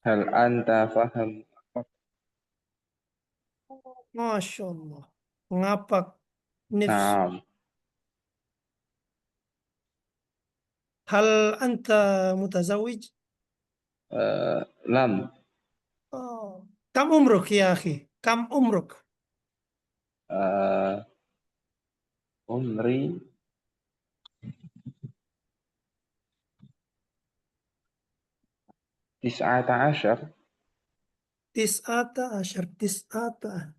Hal anta faham? Masya Allah. Mengapa nifs? Naam. Hal anta mutazawij? Lam. Oh. Kam umruk ya akhi? Kam umruk? Uh, Umri tis'ata asyar. Tis'ata asyar. Tis'ata.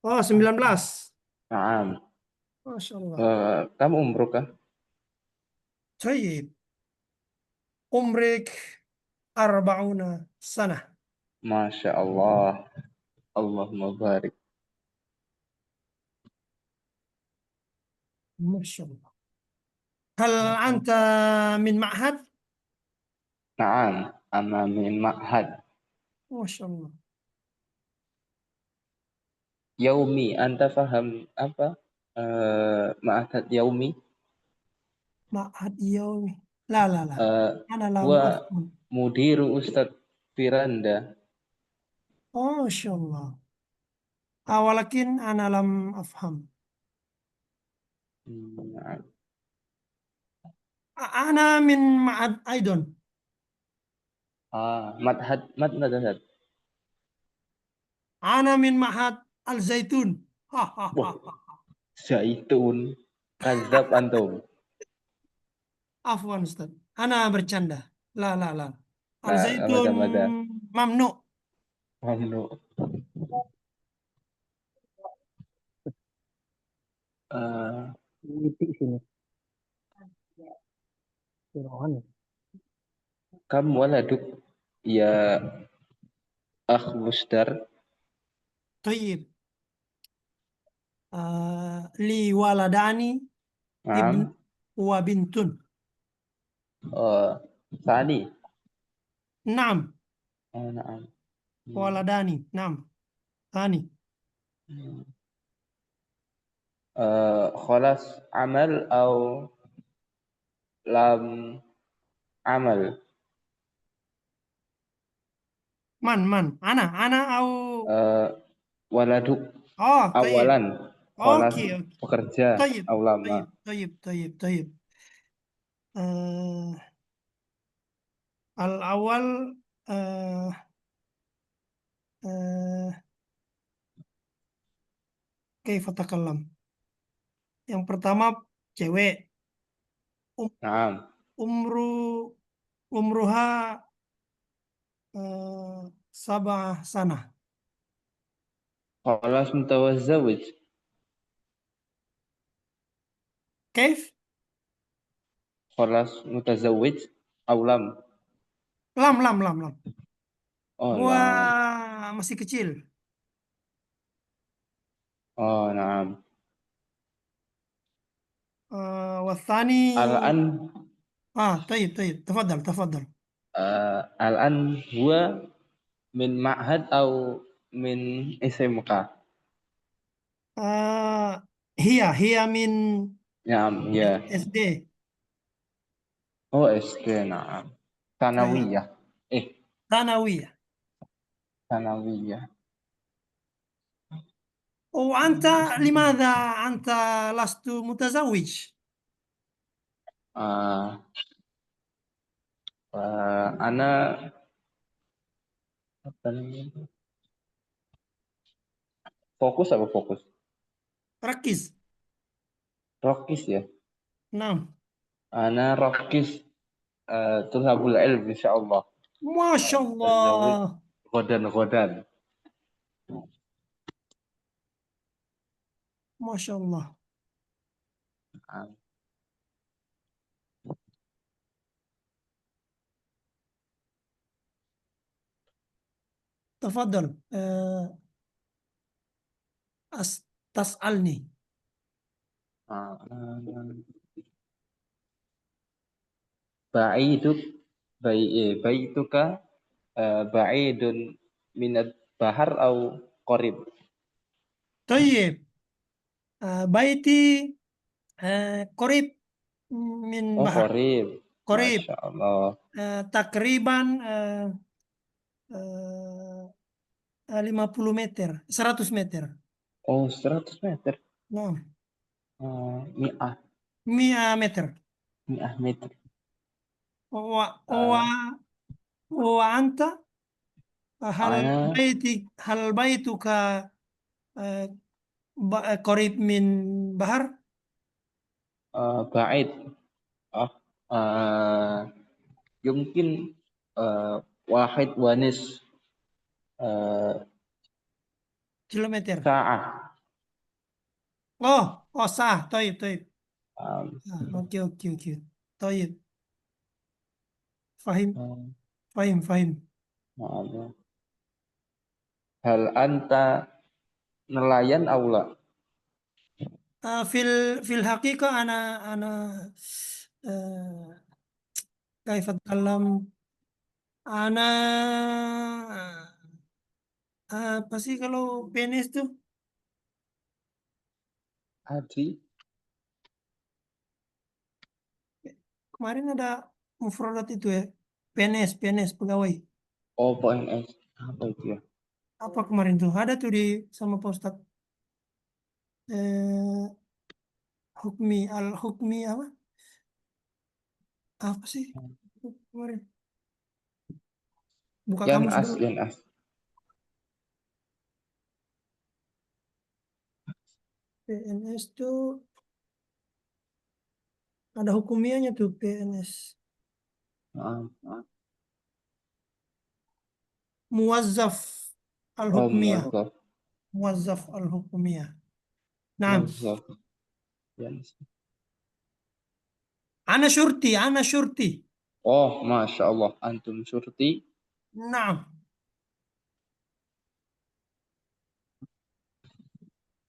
Oh, 19. Naam. Masya Allah. Kamu umruk kah? Tayyib. Umrik arba'una sana. Masya Allah. Allahumma barik. Masya Allah. Hal anta min ma'had? Naam. Ana min ma'had. Masya Allah. Yaumi. Anta faham apa? Ma'had yaumi. Ma'had yaumi. La la la. Ana lam Huwa afham. mudiru Ustadz Firanda. Masya Allah. Walakin ana lam afham. Naam. Ana min ma'had aidon. Madhad. Ana min ma'had al-zaitun. Wah, zaitun. Kadzab antum. Afwan Ustaz. Ana bercanda. La la la. Nah, Al-zaitun mada. mamnu. Mamnu. Titik sini. Kiroan. Kam waladuk ya akh Musdar. Tayyib. Li waladani ibn Naam. wa bintun. Sani. Naam. Naam. Waladani. Naam. Tani. Khalas amal au lam amal. Man. Ana au. Waladuk Oh, tayyib. awalan. Khalas Oke, oke. pekerja Tayyib. au lama. Tayyib. Eh, Al-awal eh eh kaifa takallam. Yang pertama cewek. Um- Naam. umru umruha sabah sana. Khalas mutawazzawij. Kaif? Khalas mutazawwij au lam. Lam. Oh, lam. Wah, masih kecil. Oh, naam. Wathani. Al-an Tayyib. Tafadhal. al-an huwa min ma'had au min SMK. Hiya min Naam, ya. SD. Oh, SD, naam. Tayyib. Sanawiyah. Thanawiyah. Sanawiyah. وأنت لماذا أنت لست متزوج؟ Ah, ana apa namanya? Fokus? ركز. Rokis ya. نعم. Ana rokis tulhabul ilm insyaallah. ما شاء Tazawid الله. godan. ما شاء الله. Ah, تفضل. تسألني. ah, Ba'iduk baituka ba'idun minat bahar au qarib. طيب. بيتي قريب من Oh, بحر. qarib. قريب. Masya Allah. takriban 50 meter, 100 meter. Oh, 100 meter. Nah, Mi'ah, 100 meter. mi'ah meter. Wa wa Eh, wa anta hal Ana baiti hal baituka qarib min bahar? ba'id. Oh, eh, yumkin wahid wanis Kilometer. sa'ah. Oh, sah. Toib, toib. Um, Oke, oke, oke. Toib. Fahim, um, fahim, fahim. Hal anta nelayan aula? Fil haqiqah ana uh, كيف أتكلم ana apa sih kalau PNS tuh Adri? kemarin ada mufradat itu ya, PNS pegawai Oh, PNS. Apa itu ya? apa kemarin tuh ada tuh di sama Pak Ustadz hukmi apa sih kemarin buka kamus dulu. Yan as. PNS tuh ada hukumianya tuh PNS Ah, ah. muwazzaf Oh, al-hukmiyah muwazzaf. muwazzaf al-hukmiyah. Nah, Muwazzaf. Yan. ana syurti. Oh, Masya Allah. Antum surti. Nah,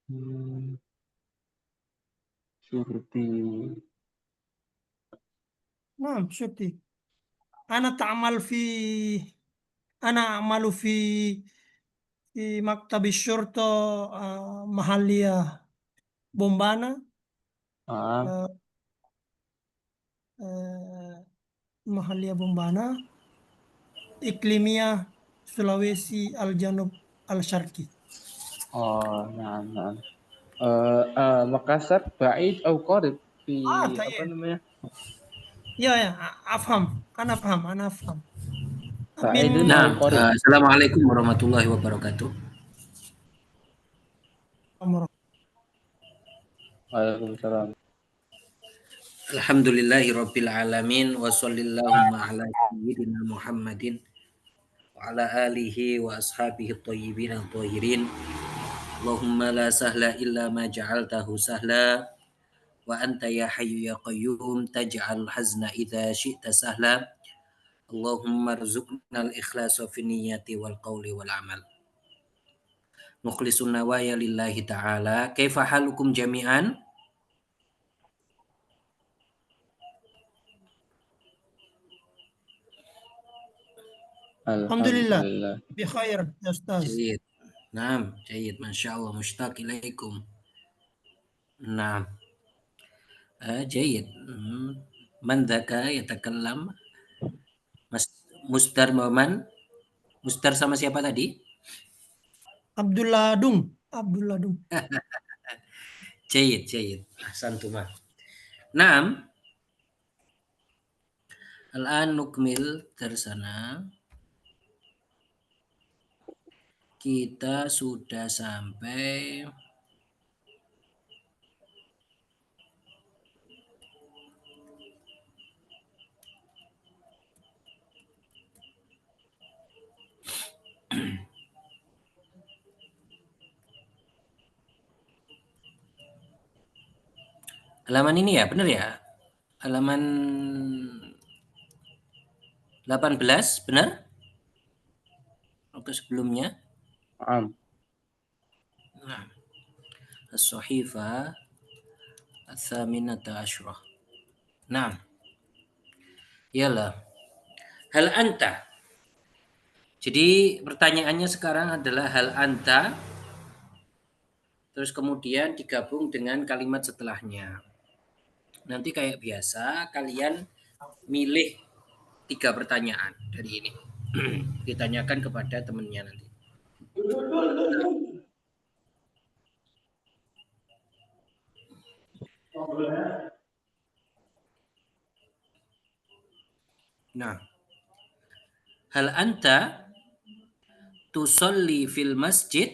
Hmm, surti. syurti. Ana ta'amal fi ana a'malu fi maktab syurta mahalliyah Bombana Ah, eh, eh, mahalliyah Bombana iklimiyah Sulawesi Al-Janub Al-Syarqi. oh, nah, nah. Makassar, ba'id atau qarib di apa Tayyib. namanya? Ya, ya, ana afham. Min Ba'idun Nah, atau qarib? Assalamualaikum warahmatullahi wabarakatuh. Waalaikumsalam. Alhamdulillahi rabbil alamin wa sallallahumma ala sayyidina Muhammadin wa ala alihi wa ashabihi thayyibin thahirin. Allahumma la sahla illa ma ja'altahu sahla wa anta ya hayyu ya qayyum taj'al hazna idza syi'ta sahla. Allahumma rzuqna al-ikhlasa fi niyyati wal qawli wal amal. Mukhlisun nawaya lillahi ta'ala. Kaifa halukum jami'an? Alhamdulillah Alhamdulillah. bi khair ya Ustaz. Jayid. Naam, jayid. Masya Allah. Mushtaq ilaikum. Naam. Jayid. Man dhaka yatakallam. Mas, Mustar Maman. Mustar sama siapa tadi? Abdullah Dung. Jayid, jayid. Ahsantuma. Naam. Al-an nukmil tersana. Kita sudah sampai halaman ini ya, benar ya? Halaman 18, benar? Oke, sebelumnya. Am. Nah, as-sahifa ats-tsaminata asyrah. Nah, iyalah. Hal anta. Jadi pertanyaannya sekarang adalah hal anta, terus kemudian digabung dengan kalimat setelahnya. Nanti kayak biasa kalian milih 3 pertanyaan dari ini. Ditanyakan kepada temannya nanti. Nah, hal anta tusolli fil masjid?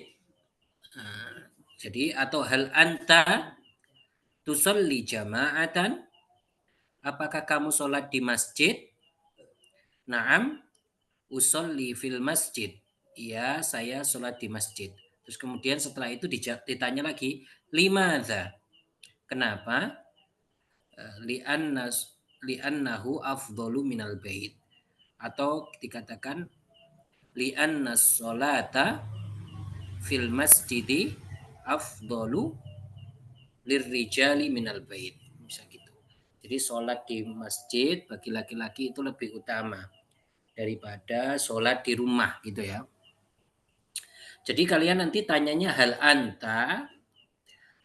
Jadi atau hal anta tusolli jama'atan? Apakah kamu sholat di masjid? Naam, usolli fil masjid. Iya, saya sholat di masjid. Terus kemudian setelah itu ditanya lagi, limadza? Kenapa? Li'annahu afdhalu minal bait. Atau dikatakan li'annas sholata fil masjidi afdhalu lirrijali minal bait. Bisa gitu. Jadi sholat di masjid bagi laki-laki itu lebih utama daripada sholat di rumah gitu ya. Jadi kalian nanti tanyanya hal anta,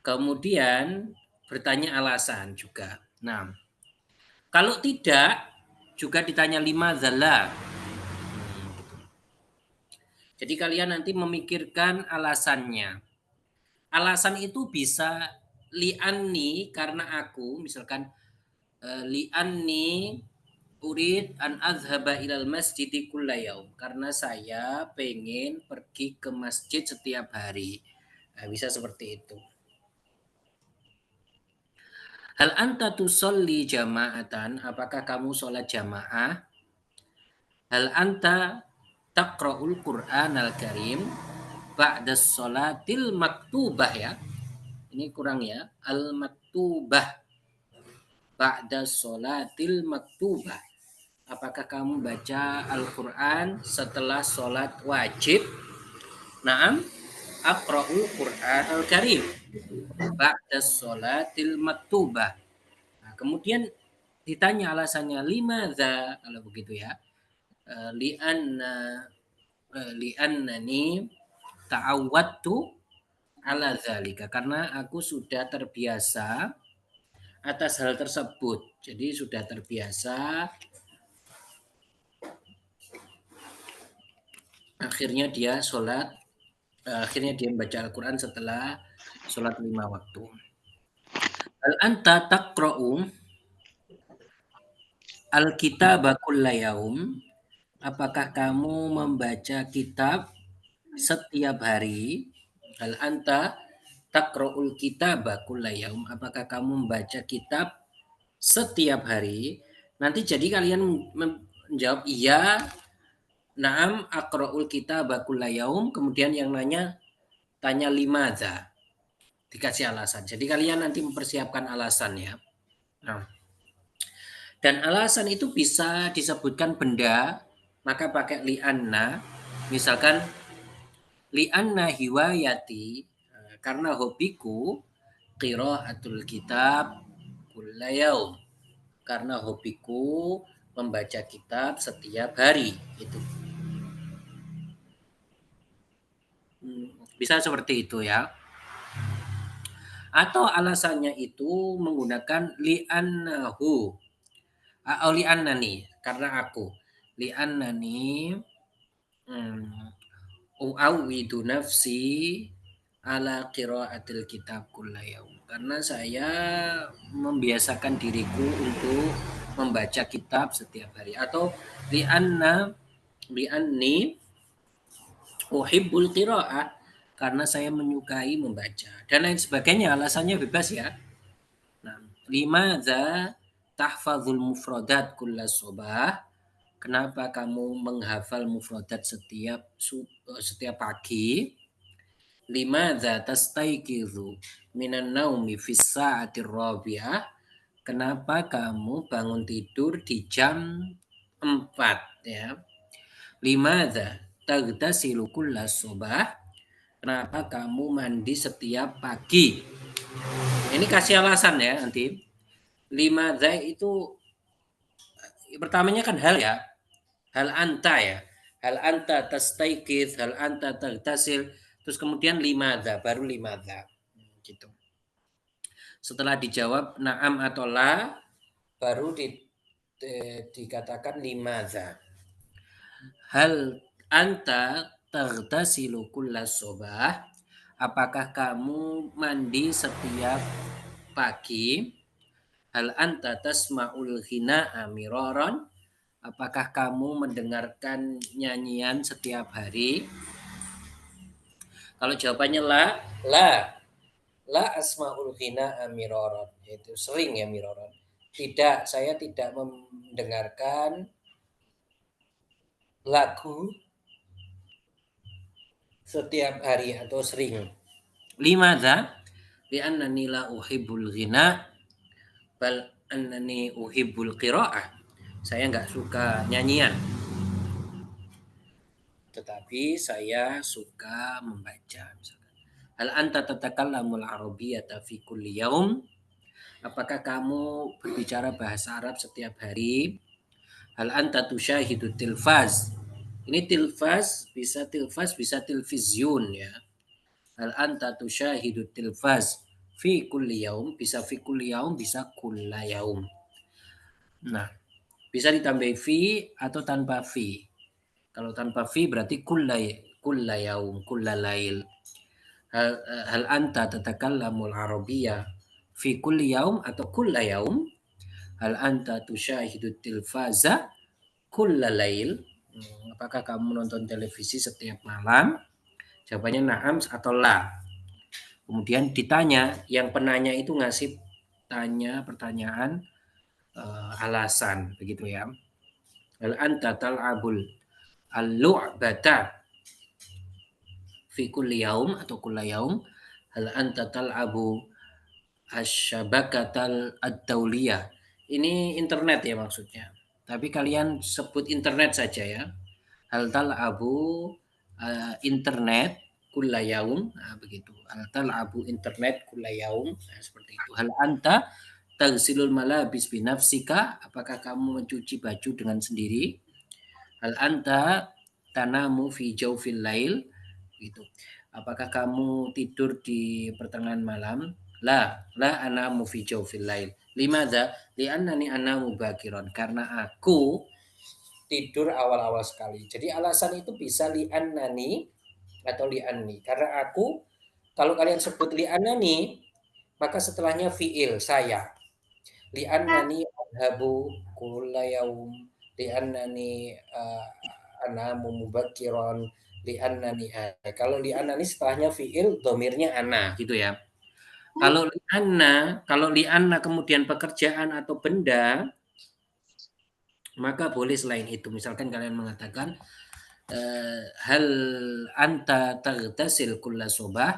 kemudian bertanya alasan juga. Nah, kalau tidak juga ditanya lima zalla. Jadi kalian nanti memikirkan alasannya. Alasan itu bisa li'anni karena aku, misalkan li'anni urid an azhaba ilal masjidi kulla yaum, karena saya pengen pergi ke masjid setiap hari. Nah, bisa seperti itu. Hal anta tusolli jama'atan? Apakah kamu sholat jamaah? Hal anta taqra'ul Qur'an al-Karim ba'da sholatil maktubah ya? Ini kurang ya. Al-maktubah. Ba'da sholatil maktubah. Apakah kamu baca Al-Quran setelah sholat wajib? Naam, aqra'ul Qur'an al-Karim ba'da sholatil maktubah. Nah, kemudian ditanya alasannya limadza kalau begitu ya. Li'annani ta'awwadtu ala dzalika, karena aku sudah terbiasa atas hal tersebut. Jadi sudah terbiasa, akhirnya dia membaca Al-Quran setelah sholat 5 waktu. Hal anta taqra'u al-kitaba kulla yaum? Apakah kamu membaca kitab setiap hari? Hal anta taqra'ul kitaba kulla yaum? Apakah kamu membaca kitab setiap hari? Nanti jadi kalian menjawab iya, naam aqra'ul kitaba kulla yaum, kemudian yang nanya tanya limadza, dikasih alasan. Jadi kalian nanti mempersiapkan alasan ya. Nah, dan alasan itu bisa disebutkan benda, maka pakai li'anna. Misalkan li'anna hiwayati, karena hobiku qiraatul kitab kulla yaum, karena hobiku membaca kitab setiap hari itu. Bisa seperti itu ya. Atau alasannya itu menggunakan li'annahu atau li'annani, karena aku. Li'annani u'awwidu nafsi ala qiraatil kitab kulla yaum. Karena saya membiasakan diriku untuk membaca kitab setiap hari. Atau li'anni uhibbul qiraah, karena saya menyukai membaca, dan lain sebagainya. Alasannya bebas ya. Nah, limadza tahfazul mufradat kulla subah? Kenapa kamu menghafal mufradat setiap pagi? Limadza tastaiqizu minan naumi fis sa'atir rabi'ah? Kenapa kamu bangun tidur di jam 4 ya? Limadza taghtasilu kulla subah? Kenapa kamu mandi setiap pagi? Ini kasih alasan ya nanti. Limadza itu pertamanya kan hal ya. Hal anta ya. Hal anta tastaiqiz, hal anta taghtasil, terus kemudian limadza, baru limadza. Gitu. Setelah dijawab na'am atau la, baru dikatakan limadza. Hal anta taghtasilu kullas subah? Apakah kamu mandi setiap pagi? Hal anta tasma'ul ghina'a miraran? Apakah kamu mendengarkan nyanyian setiap hari? Kalau jawabannya la asma'ul ghina'a miraran, yaitu sering ya miraran. Tidak, saya tidak mendengarkan lagu setiap hari atau sering. Limadza? Li'annani la uhibbul ghina bal annani uhibbul qira'ah. Saya nggak suka nyanyian, tetapi saya suka membaca. Hal anta tatakallamul arabiyyata fi kulli yaum? Apakah kamu berbicara bahasa Arab setiap hari? Hal anta tusyahidu tilfaz? Ini tilfaz bisa televisiun ya. Hal anta tusyahidu tilfaz fi kulli yaum? Bisa fi kulli yaum, bisa kulla yaum. Nah, bisa ditambah fi atau tanpa fi. Kalau tanpa fi berarti kulla yaum, kulla lail. Hal anta tatakallamul arabiyyah fi kulli yaum atau kulla yaum? Hal anta tusyahidu tilfaza kulla lail? Apakah kamu menonton televisi setiap malam? Jawabannya na'am atau la. Kemudian ditanya, yang penanya itu ngasih pertanyaan alasan begitu ya. Hal anta tal'abul al-lu'bata fi kulli yaum atau kulla yaum? Hal anta tal'abu asyabakatal ad-dauliyah? Ini internet ya maksudnya. Tapi kalian sebut internet saja ya. Hal tal'abu internet kulla yaum? Nah, begitu. Hal tal'abu internet kulla yaum? Nah, seperti itu. Hal anta tagsilul malabis binafsika? Apakah kamu mencuci baju dengan sendiri? Hal anta tanamu fi jawfil lail? Gitu. Apakah kamu tidur di pertengahan malam? La anamu fi jawfil lail. Limadza? Li'annani anamu bakiron. Karena aku tidur awal-awal sekali. Jadi alasan itu bisa li'annani atau li'anni. Karena aku, kalau kalian sebut li'annani, maka setelahnya fi'il, saya. Li'annani adhabu kulla yaum. Li'annani anamu mubakiron. Li'annani kalau li'annani setelahnya fi'il, domirnya ana gitu ya. Kalau li'anna kemudian pekerjaan atau benda, maka boleh selain itu. Misalkan kalian mengatakan hal anta taghtasil kulla subah?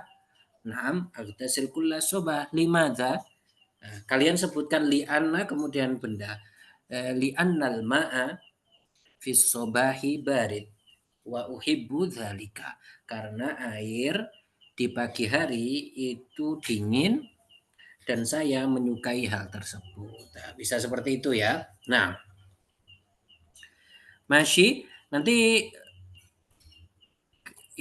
Naam, aghtasil kulla subah. Limadza? Nah, kalian sebutkan li'anna kemudian benda. Li'annal ma'a fi sobahi barid wa uhibbu dzalika. Karena air di pagi hari itu dingin dan saya menyukai hal tersebut. Nah, bisa seperti itu ya. Nah, masih nanti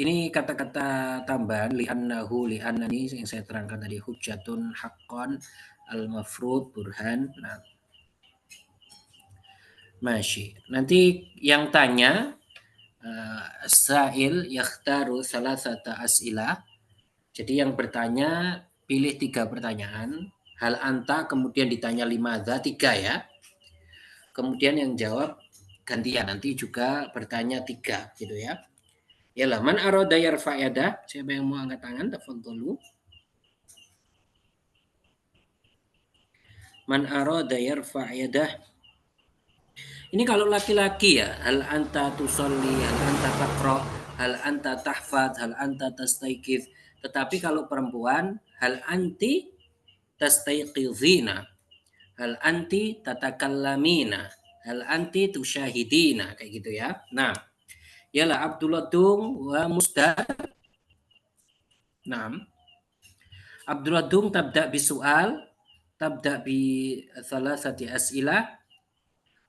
ini kata-kata tambahan li'annani yang saya terangkan tadi, hujjatun haqqan al-mafrud burhan. Nah, masih nanti yang tanya sa'il yakhtaru salasata as'ilah. Jadi yang bertanya pilih 3 pertanyaan. Hal anta kemudian ditanya limadza, 3 ya. Kemudian yang jawab gantian, nanti juga bertanya 3 gitu ya. Yalah, man arada yarfa yadah? Siapa yang mau angkat tangan? Tafadhalu. Man arada yarfa yadah? Ini kalau laki-laki ya, hal anta tusolli, hal anta taqra, hal anta tahfad, hal anta tastaiqidz. Tetapi kalau perempuan, hal anti tastaiqizina, hal anti tatakallamina, hal anti tusyahidina, kayak gitu ya. Nah, yalah Abdullah Dung wa Musdar. Nah, Abdullah Dung tabda bisual, tabda bi thalathati as'ilah,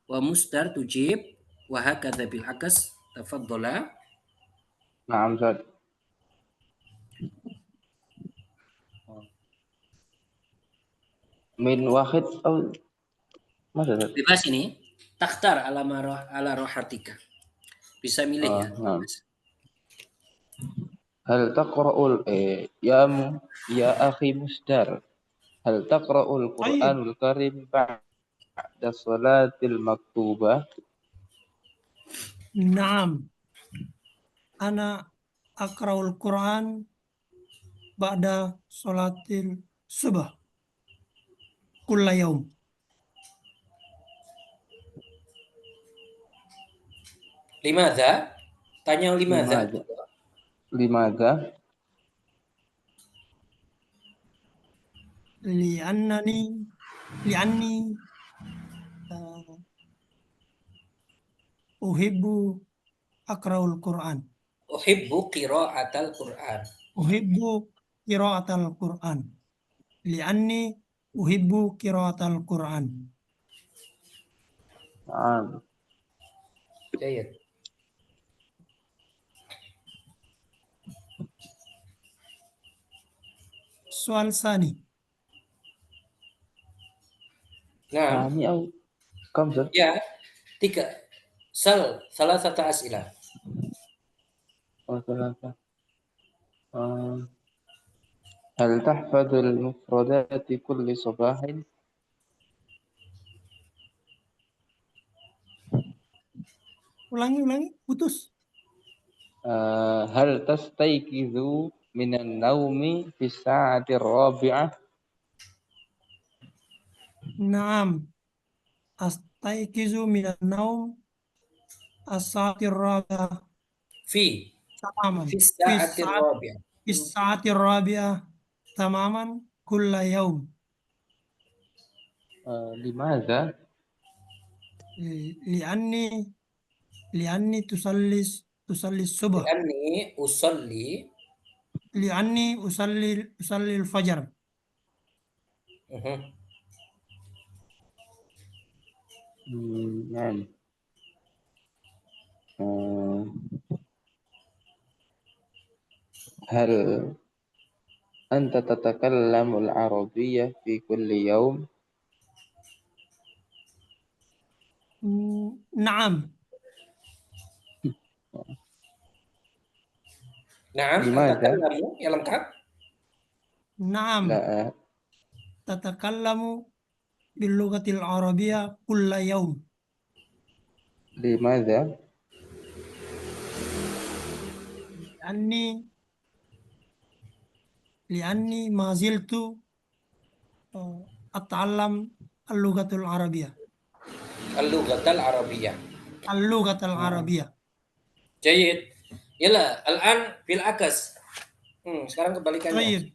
wa Musdar tujib, wa hakadha bil akas. Tafadhala. Naam, Ustaz. Min wahid atau Mas Ustaz? Bebas ini. Takhtar ala rohatika. Bisa milih ya. نعم. هل تقرأ يا أخي مستر، هل تقرأ القرآن طيب الكريم بعد الصلاة المكتوبة؟ نعم أنا أقرأ القرآن بعد صلاة الصبح كل يوم. Limadha? Tanya limadha. لماذا؟ لماذا؟ لأني أحب أقرأ القرآن. Uhibbu qira'atal Qur'an. أحب قراءة القرآن لأني أحب قراءة القرآن. نعم. Jayad. السؤال الثاني. Nah, ثاني أو كم سر؟ ya, 3. Salah satu as'ilah. أو ثلاثة. هل تحفظ المفردات كل صباح؟ Ulangi, putus. هل تستيقظ من النوم في الساعة الرابعة؟ نعم أستيقظ من النوم الساعة الرابعة Fi تماما fi في sa'atir الساعة rabi'ah. في الساعة الرابعة تماما كل يوم. لماذا؟ لأني تصلي الصبح. Li'anni usalli. لأني أصلي الفجر. نعم. هل أنت تتكلم العربية في كل يوم؟ نعم Naam, لماذا؟ atakallamu yang lengkap. نعم لا. تتكلم باللغة العربية كل يوم. لماذا؟ لأني ما زلت أتعلم اللغة العربية. Al-lughatal arabiyah. اللغة العربية. Jayid. Yala, al-an fil akas. Sekarang kebalikannya. طيب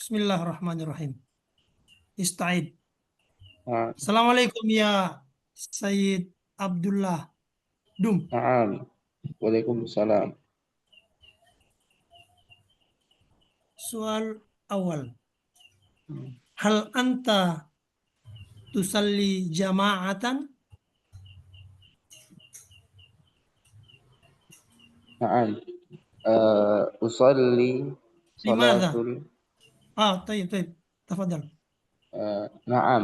بسم الله الرحمن الرحيم. استعد. السلام عليكم يا سيد عبد الله دم. نعم. Waalaikumsalam. سؤال أول. هل أنت تصلي جماعة؟ نعم. أصلي صلاة لماذا؟ طيب تفضل. نعم.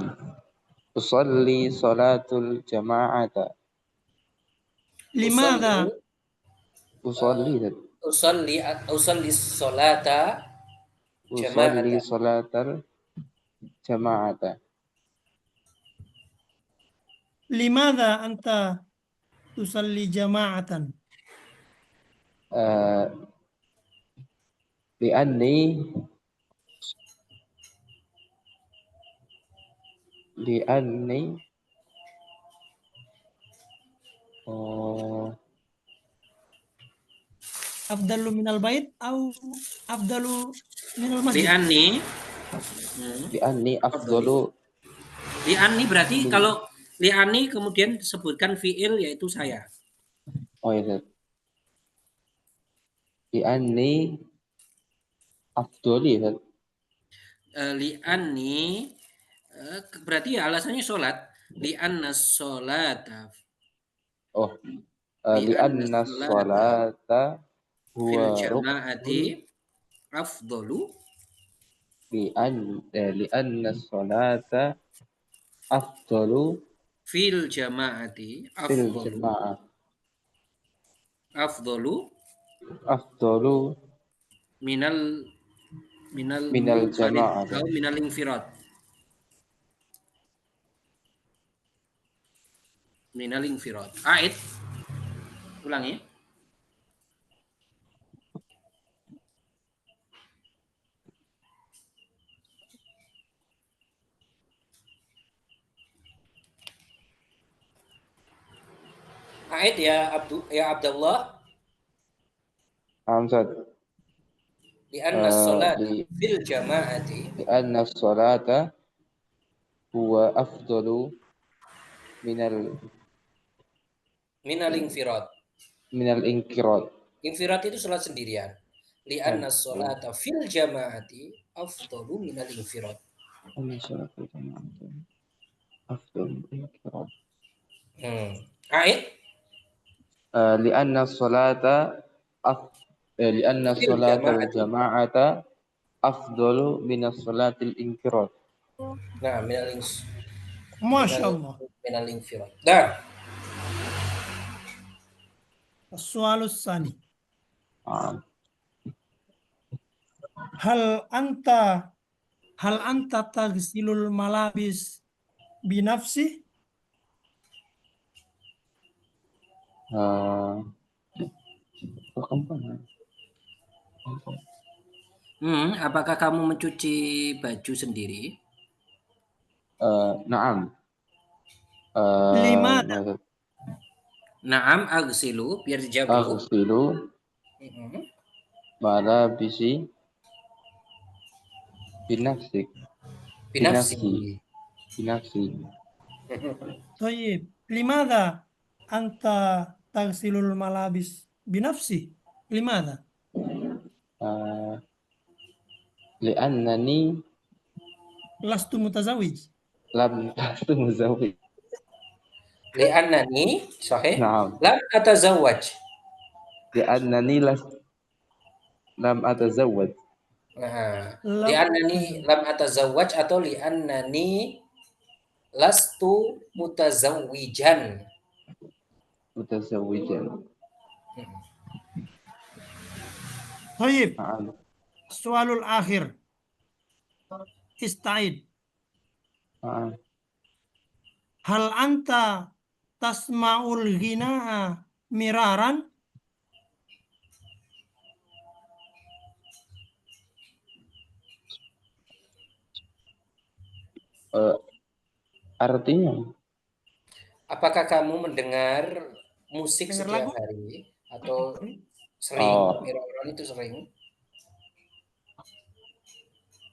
أصلي صلاة الجماعة. لماذا؟ أصلي Usalli salata أصلي jama'atan. صلاة الجماعة. لماذا أنت تصلي جماعة؟ لأني أفضل من البيت أو أفضل من المسجد؟ لأني أفضل. Li'anni berarti kalau li'anni kemudian disebutkan fi'il yaitu saya. Oh iya. Li'anni afdoli ya. Li'anni berarti ya alasannya sholat. Li'anna sholata. Oh. Li'anna sholata fil huwa jama'ati afdalu. li'anna sholata afdalu fil jama'ati fil jama'ah afdalu afdalu minal minal minal munfarid jama'ah. atau minal infirad. Minal infirad. Ait. Ulangi. Ait ya Abdullah. Hamzat. Li'anna as-salata fil jama'ati. Li'anna as-salata huwa afdalu minal infirad. Minal inqirad. Infirad itu salat sendirian. Li'anna as-salata fil jama'ati afdalu minal infirad. Afdalu inqirad. Ait. Li'anna as-salata li'anna as-salata al-jama'ata afdalu minas salatil inqirad. Nah, Masya Allah. minal infirad. Nah, As-sualus sani. Hal anta tagsilul malabis binafsi? Apakah kamu mencuci baju sendiri? Naam. Limada? Naam agsilu, biar dijawab dulu. Agsilu malabisi binafsi. Tayyib. Limada anta tagsilul malabis binafsi? Limada? Li'annani Lastu mutazawij. lastu muzawwij. Li'annani sahih. Naam. Lam atazawwaj. Li'annani lam atazawwaj. Li'annani lam atazawwaj atau li'annani lastu mutazawwijan. Tayyib. Soalul akhir. Ista'id. Hal anta tasma'ul ghina'a miraran? Artinya, apakah kamu mendengar musik setiap hari atau sering? Miraran itu sering.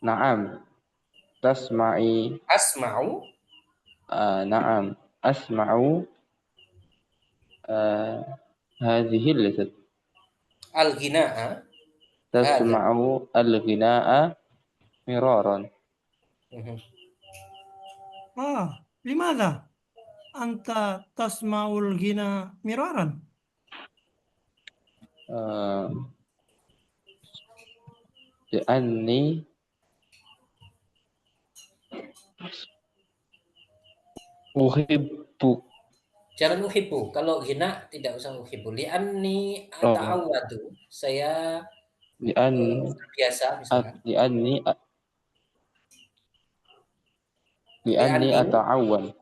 Naam. Tasma'i. Asma'u. Naam. Asma'u. Hadhihi lisat. Al-ghina'a. Tasma'u al-ghina'a miraran. Limada anta tasma'ul ghina miraran? Li'anni uhibbu. Jangan uhibbu. Kalau ghina tidak usah uhibbu. Li'anni ata'awwadu. Saya terbiasa misalkan. Li'anni ata'awwad.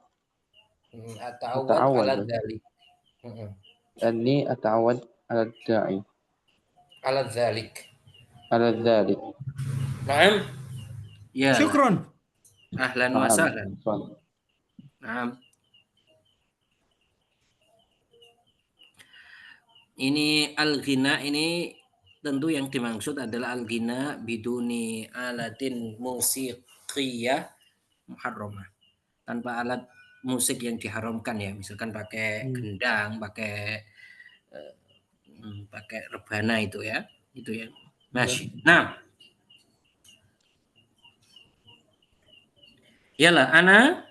Ata'awwad ala dzalik. Li'anni ata'awwad ala da'i. Ala dzalik. Naam. Ya. Syukron. Ahlan wa sahlan. Naam. Ini al-ghina ini tentu yang dimaksud adalah al-ghina biduni alatin musiqiyah muharramah. Tanpa alat musik yang diharamkan ya, misalkan pakai gendang, pakai rebana itu ya. Itu ya. Masih. Nah. Yalah, Ana.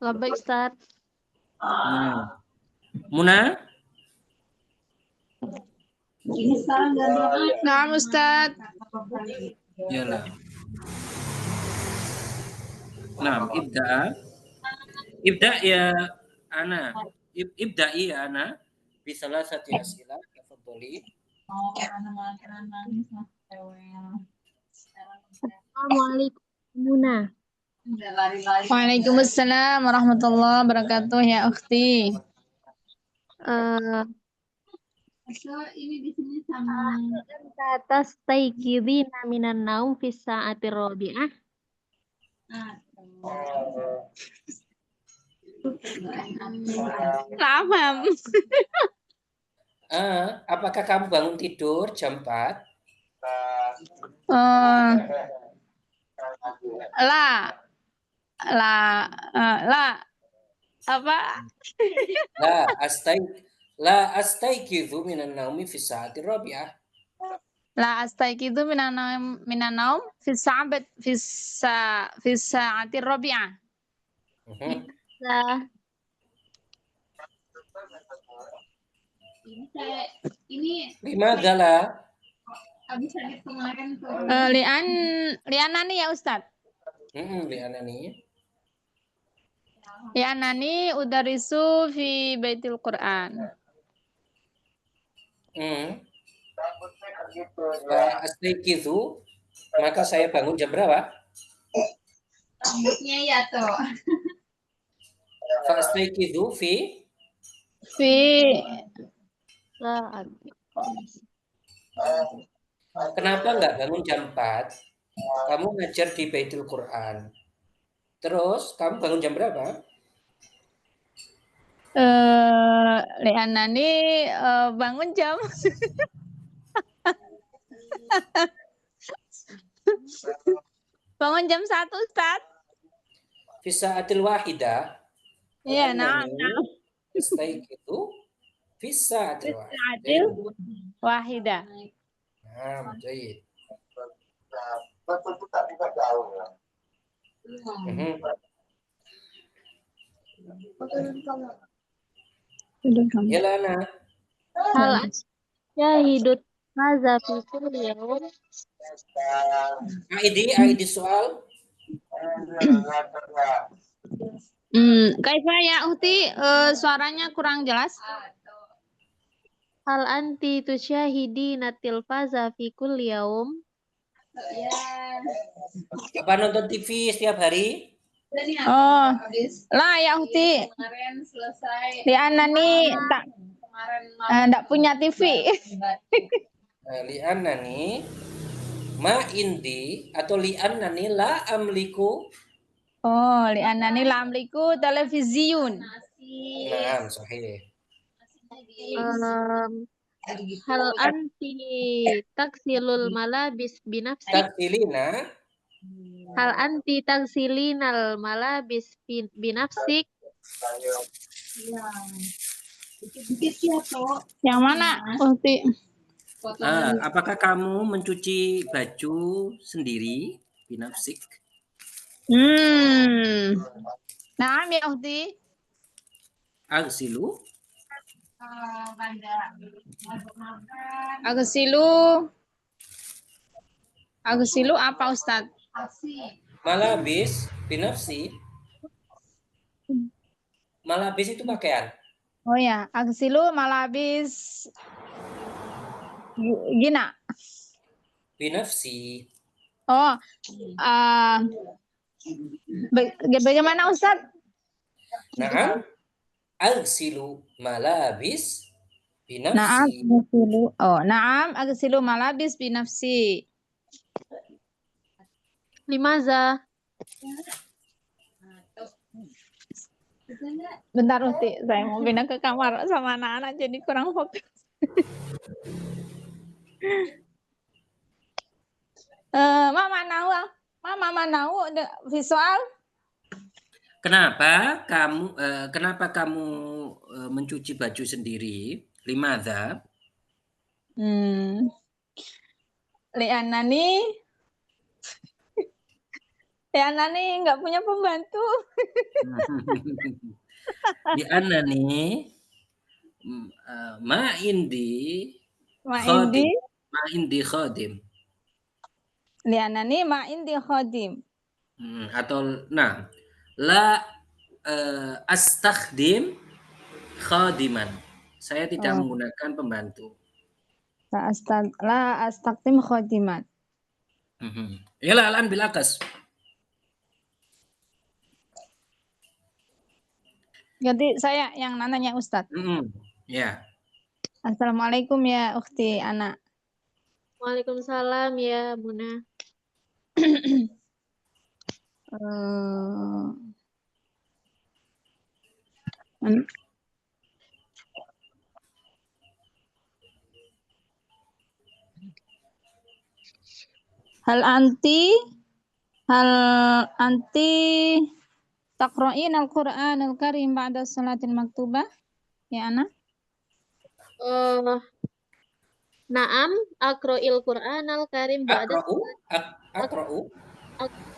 Labbaik Ustaz. Nah. Muna? Nah, Ustaz. Yalah. Nah, ibda ya ana. Ibda'i ya ana. Bisalah satu asilah. Tafadholi. Assalamualaikum Muna. Waalaikumsalam warahmatullahi wabarakatuh ya ukhti. Eh, Ini di sini sama atas taikidina minan naum fi sa'ati rabi'ah. paham. Apakah kamu bangun tidur jam 4? La apa? La astaiqidhu minan naumi fi sa'ati rabi'ah. La astaiqidu minan naum fi sa'ati rabi'ah. Lah, Limadha la? Habis kemarin lianani ya Ustaz. Lianani. Lianani udarisu fi baitil Quran. Astaiqidhu, maka saya bangun jam berapa? Rambutnya ya toh. Astaiqidhu fi lah. Kenapa nggak bangun jam 4? Kamu ngajar di Baitul Quran. Terus kamu bangun jam berapa? Lianani bangun jam bangun jam 1 Ustaz. Fi sa'atil wahidah. Iya, nah. Astaiqidhu fi sa'atil Wahidah. Nah, baik. Ya Lana. Hal syahidut maza fi kulli yawm. Aidi soal. Kaifa ya Uti, suaranya kurang jelas. Hal anti tusyahidina tilfaza fi kulli yawm. Apa nonton TV setiap hari? Oh, lah ya Uti. Kemarin selesai. Lianani tak enggak punya TV. Li'annani ma indi atau li'annani la amliku. Oh, li'annani la amliku televisiun. Nah, sahih. Hal anti taksilul malabis binafsik. Taksilina. Hal anti taksilinal malabis binafsik. Yang mana Uti? Apakah kamu mencuci baju sendiri binafsik? Nah, ya Uti. Agsilu. Agsilu apa Ustaz? Malabis binafsi. Malabis itu pakaian. Oh ya, agsilu malabis gina. Binafsi. Oh, bagaimana Ustaz? Nah, agsilu malabis binafsi. Naam, agsilu. Oh, naam, agsilu malabis binafsi. Limaza. Bentar Uti, saya mau pindah ke kamar sama anak-anak jadi kurang fokus. Mama Nau visual. Kenapa kamu mencuci baju sendiri? Limadha? Lianani nggak punya pembantu. Lianani ma indi khadim. Lianani Ma indi khadim. Atau nah, La astakhdim khadiman. Saya tidak menggunakan pembantu. La astaqdim khadiman. Yalah al-an bil akas. Jadi saya yang nanya Ustadz. Ya. Assalamualaikum ya ukhti Ana. Waalaikumsalam ya Buna. Hal anti taqra'in al-Qur'an al-Karim ba'da salatil maktubah ya Ana? Naam, aqra'il Qur'an al-Karim ba'da Aqra'u.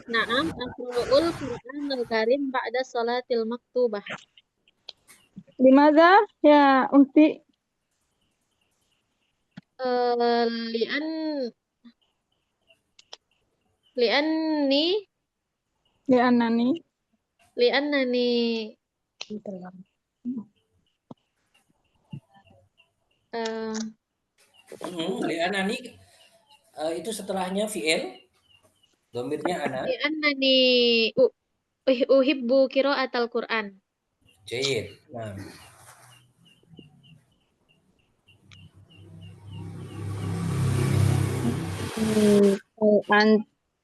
Naam, aqra'ul Qur'an al-Karim ba'da salatil maktubah. Limadha ya ukhti? Li'annani li'annani itu setelahnya fi'il. Domirnya ana. Li'annani uhibbu qira'atal Qur'an. Jayid. Nah.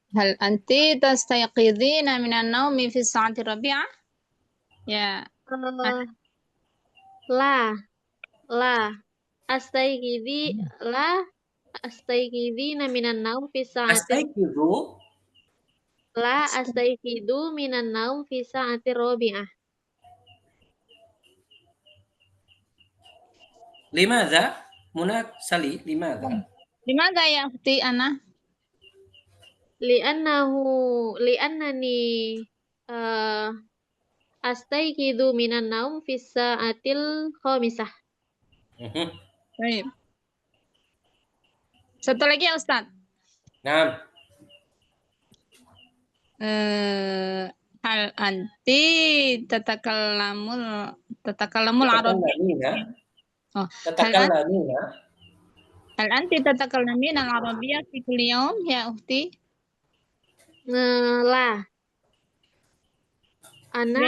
Hal anti tastayqidhina minan naumi fi sa'ati rabi'ah? Ya. La astayqidhina minan naum fi sa'ati astayqidu minan naum fi sa'ati rabi'ah. Limadha? Muna Sali, limadha? Limadha ya ukhti Ana? Li'annani astayqidu minan naum fi sa'atil khamisah. Baik. Satu lagi ya Ustaz. Nah. Hal anti tatakallamul Arabiyyah. Hal anti tatakallamina al-Arabiyyah fi kulli yawm ya ukhti? La. Ana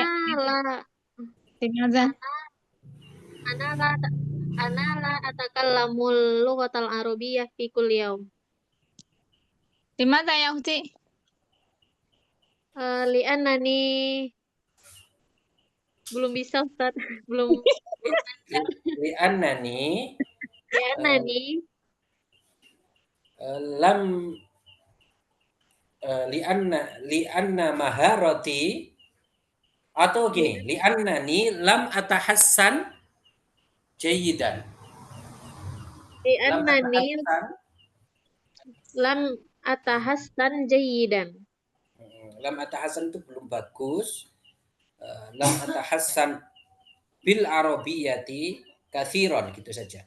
la atakallamul lughatal arabiyyah fi kulli yawm. Limadha ya ukhti? Li'annani belum bisa Ustaz. Belum. Li'annani lam li'anna maharati atau gini, li'annani lam atahassan jayidan. Li'annani lam atahassan jayidan. Lam atahassan itu belum bagus. Lam atahassan bil arabiyyati kathiron, gitu saja.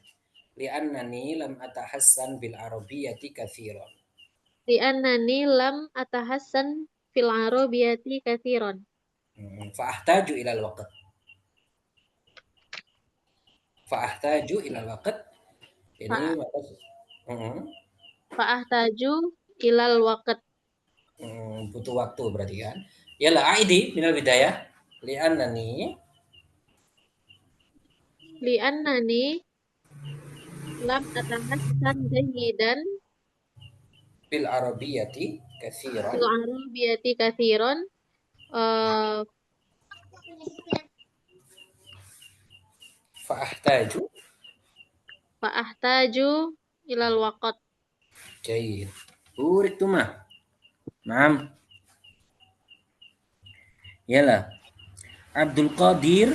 Li'annani lam atahassan bil arabiyyati kathiron. Li'annani lam atahassan fil arabiyyati kathiron. Fa'ahtaju ilal waqt. Ini Fa'ahtaju ilal waqt. Butuh waktu berarti kan. Yalah, aidi minal bidayah. Li'annani lam atahassan jayidan bil arabiyyati kathiron. Fa'ahtaju ilal waqt. Jayid. Burik tuh mah. Naam. Yalah. Abdul Qadir.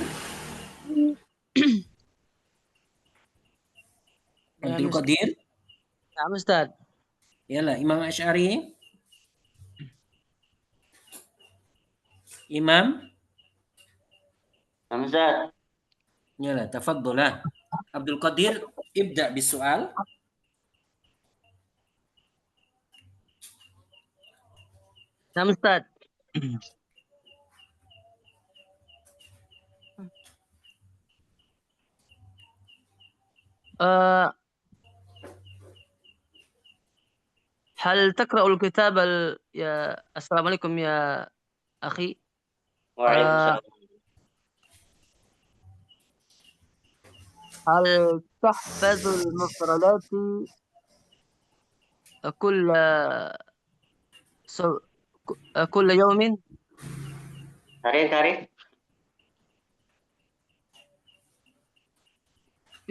Abdul Qadir. Ya, Ustaz. Yalah, Imam Asy'ari. Imam. Ustaz. Yalah, tafaddolah. Abdul Qadir, ibda bisual. Nah, Ustaz. هل تقرأ الكتاب يا السلام عليكم يا أخي. Waalaikumsalam. هل تحفظ المفردات كل كل يوم؟ Karir.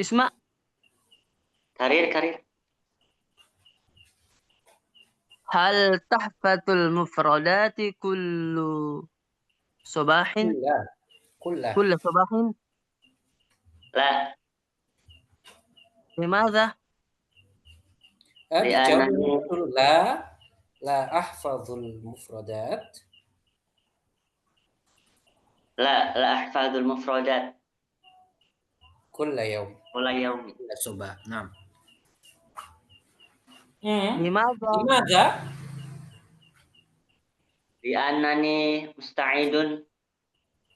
اسمع. Karir. هل تحفظ المفردات كل صباح؟ كل صباح؟ La. لماذا؟ Dijawab dulu. La ahfadzul mufradat. La ahfadzul mufradat. Kulla yaum. Kulla yaum. Kulla subah. Naam. لماذا؟ Li'annani musta'idun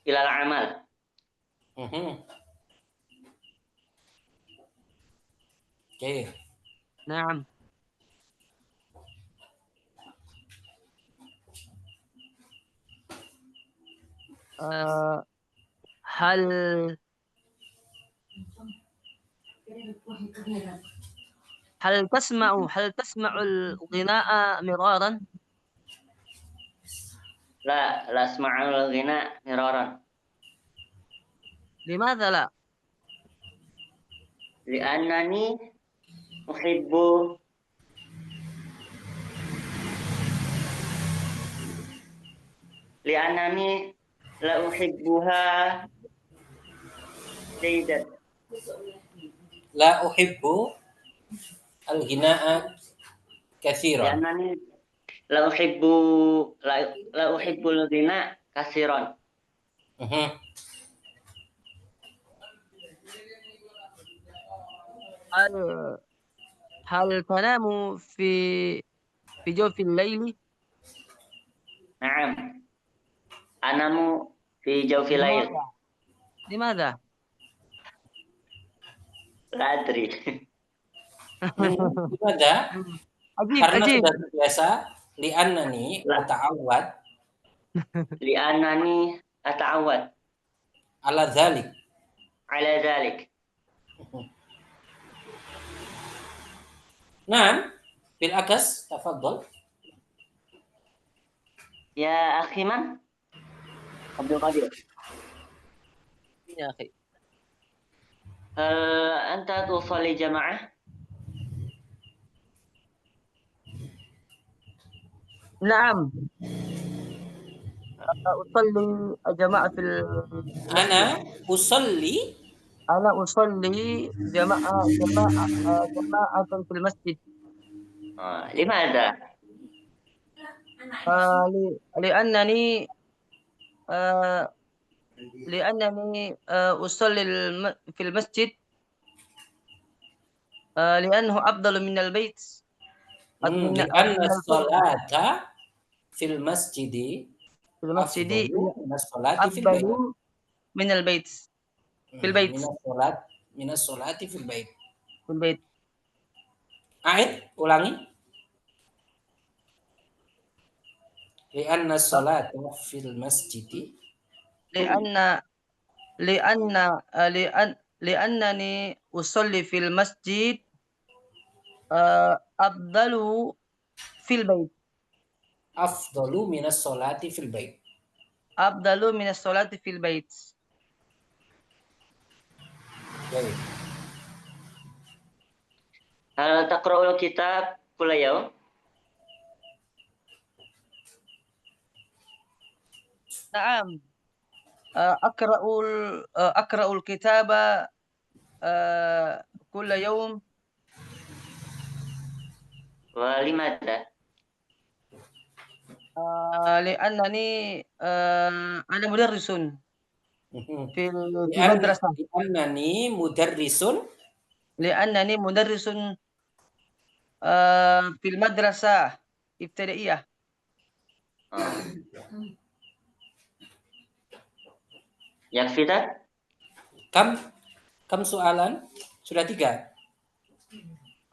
ilal amal. Oke. نعم. هل تسمع الغناء مرارا؟ La asma'ul ghina miraran. لماذا لا؟ Li'annani uhibbu li'annani la uhibbuha jaydan. La uhibbu al-ghina'a katsiran. Li'annani la uhibbul ghina katsiran. هل تنام في جوف الليل؟ Naam. Anamu fi jawfil lail. لماذا؟ La adri. Gimana? Karena عجيب. sudah terbiasa. Li'annani ata'awwad. Li'annani ata'awwad. Ala dzalik. Naam. Bil akas, tafadhol. Ya akhi man? Abdul Qadir. يا أخي. Anta tusalli jamaah? نعم. أصلي جماعة في Ana أصلي جماعة في المسجد. Limada? لأنني أصلي في المسجد لأنه أفضل من البيت. لأن الصلاة في المسجد أفضل من الصلاة في البيت. من البيت. في البيت. من الصلاة في البيت. في البيت. ulangi. لأن الصلاة في المسجد لأنني أصلي في المسجد أفضل في البيت. أفضل من الصلاة في البيت. أفضل من الصلاة في البيت. Baik. Hal taqra'ul kitab kulla yaum? نعم. أقرأ الكتاب كل يوم. ولماذا؟ لأنني أنا مدرس في المدرسة. لأنني مدرس في المدرسة ابتدائية. Yakfi tak? Kam soalan? Sudah 3?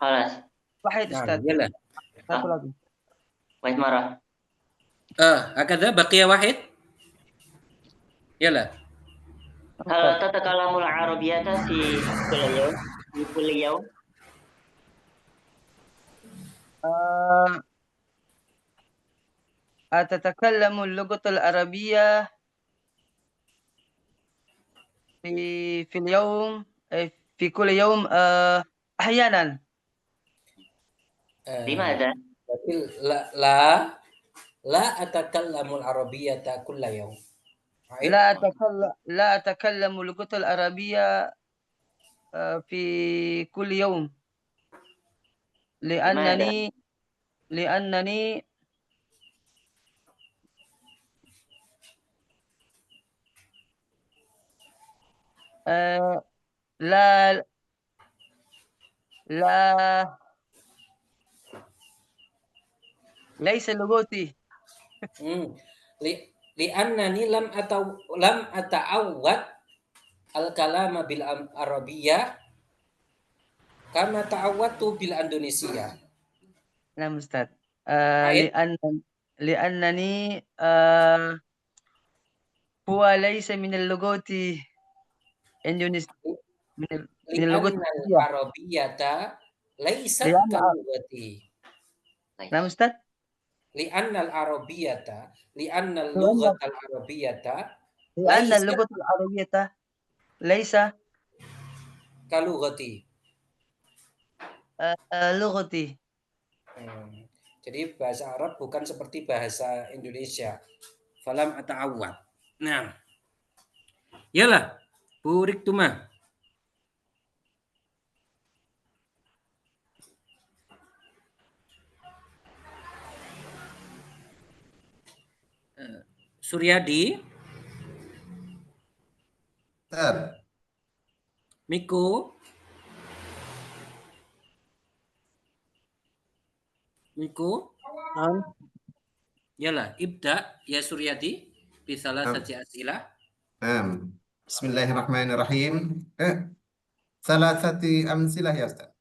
خلاص. واحد Nah, أستاذ. يلا. satu lagi. واحد مرة. هكذا بقي واحد. يلا. هل تتكلم العربية في كل يوم؟ في كل يوم؟ أتتكلم اللغة العربية في اليوم في كل يوم أحيانا. لماذا؟ Berarti la atakallamul arabiyyata kulla yaum. لا أتكلم اللغة العربية في كل يوم لأنني لا لا ليس لغتي. Li'annani lam ata'awwad al-kalama bil arabiyyah kama ta'awwadtu bil indonesia. نعم أستاذ. Baik. لأنني هو ليس من اللغات إندونيسيا من اللغات Li'anna al-arabiyyata laysat Li'anna- kalugati. نعم أستاذ. Li'anna al-arabiyyata li'anna Li'anna- al-lughat al-arabiyyata لأن laysat اللغة العربية ليس kalugati. لغتي. Jadi bahasa Arab bukan seperti bahasa Indonesia. Falam ata'awwad. Nah. Yalah, Bu Riktuma. Suryadi. Miko. Yalah, ibda ya Suryadi bi salasati as'ilah. Bismillahirrahmanirrahim. Salasati amsilah ya Ustaz.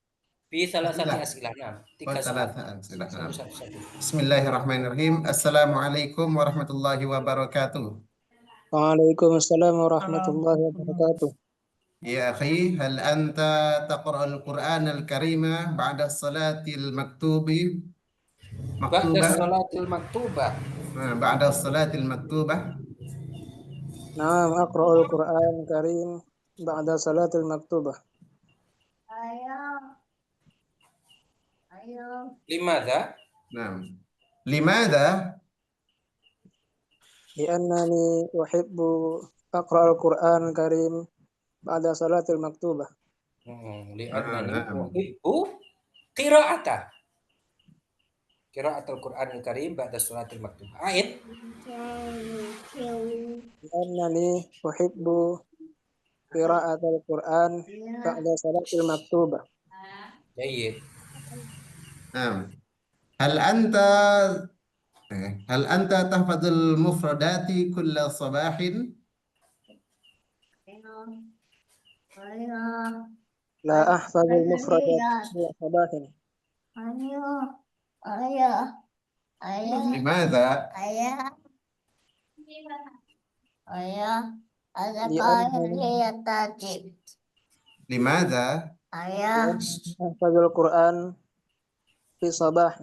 Bi salasati as'ilah. Nah, 3 soal. amsilah. Satu. Bismillahirrahmanirrahim. Assalamualaikum warahmatullahi wabarakatuh. Waalaikumsalam warahmatullahi wabarakatuh. Ya akhi, hal anta taqra al-Qur'an al-Karima ba'da salatil maktubi? Ba'da salatil maktubah. Ba'da salatil maktubah. Naam, aqra'ul Qur'an Karim ba'da salatil maktubah. Limadha? Naam. Limadha? Li'annani uhibbu aqra'ul Qur'an Karim ba'da salatil maktubah. Li'annani uhibbu qira'ata. Qira'atul Qur'anil Karim ba'da salatil maktubah. A'id. Li'annani uhibbu qira'atul Qur'an ba'da salatil maktubah. Jayyid. هل أنت تحفظ المفردات كل صباح؟ لا أحفظ المفردات كل صباح. لماذا؟ لماذا؟ أحفظ القرآن في صباح.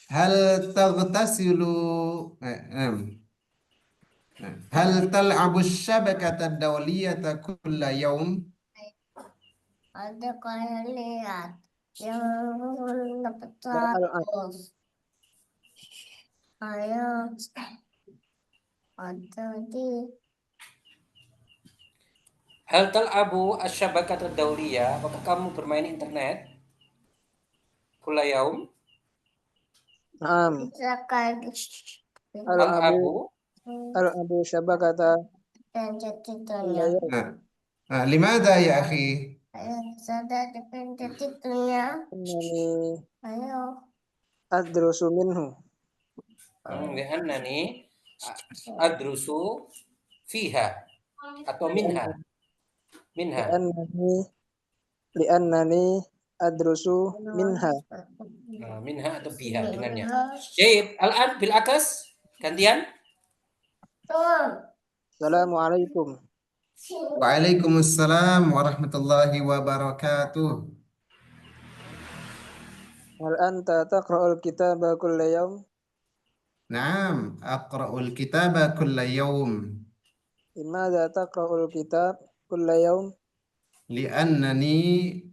هل تغتسل هل تلعب الشبكة الدولية كل يوم؟ Ada kayak lihat yang terus. Ayo, ada di. Hal tal'abu asy-syabakat ad-dawliyah? Apakah kamu bermain internet? Kulla yaum? Naam. Al-abu syabakata. Dan jatuhnya. Limada ya akhi? Sada dengan jatuhnya. Ayo. Adrusu minhu. Li'annani adrusu fiha atau minha. Minha. Li'annani adrusu minha. Nah, minha atau biha dengannya. Jayid. Al-an bil akas. Gantian. Assalamualaikum. Waalaikumsalam warahmatullahi wabarakatuh. Hal anta taqra'ul kitaba kulla yawm? Naam, aqra'ul kitaba kulla yawm. Limadha taqra'ul kitab kulla yawm? Li'anni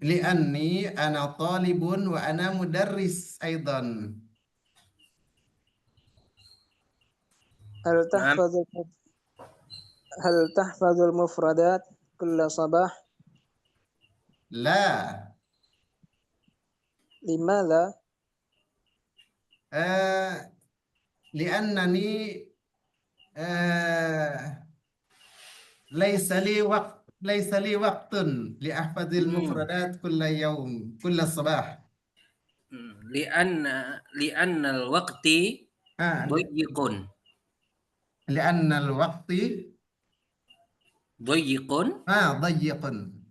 ana talibun wa ana mudarris aidan. Hal tahfazul mufradat kulla sabah? La. Limadha? Li'annani laisa li waqtun li ahfazil mufradat kulla yawm kulla sabah. Li'anna al-waqti dayiqun. Li'anna al-waqti dayiqun. dayiqun.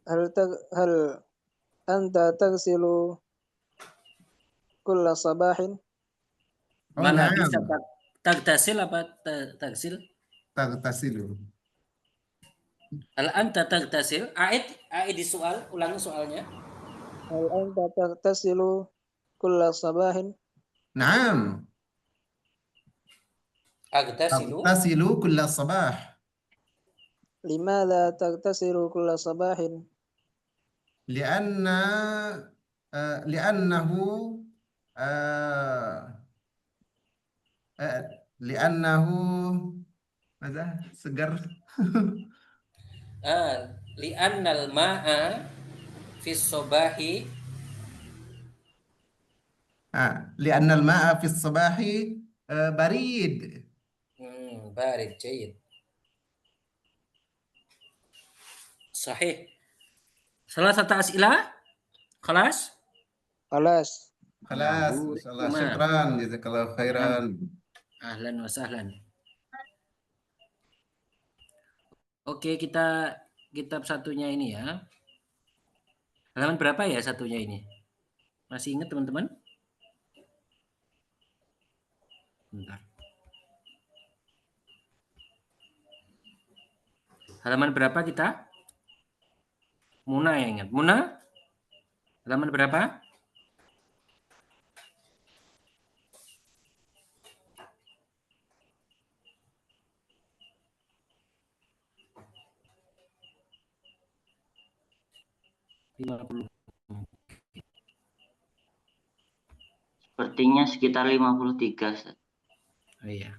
Hal anta tagsilu kulla sabahin? Mana bisa tagtasil apa tagsil? Tagtasilu. Hal anta tagtasil? Aid di soal, ulangi soalnya. Hal anta tagtasilu kulla sabahin? Naam. Tagtasilu kulla sabah. Limadha tagtasilu kulla sabahin? Li'annahu segar. Li'annal ma'a fis sabahi. Li'annal ma'a fis sabahi barid. Barid, jayid. Sahih. Salah satu as'ilah? Khalas? Khalas. Insyaallah. Syukran, jazakallahu khairan. Ahlan wa sahlan. Oke, kita kitab satunya ini ya. Halaman berapa ya satunya ini? Masih ingat teman-teman? Bentar. Halaman berapa kita? Muna yang ingat. Muna? Halaman berapa? Sepertinya sekitar 53. Oh iya.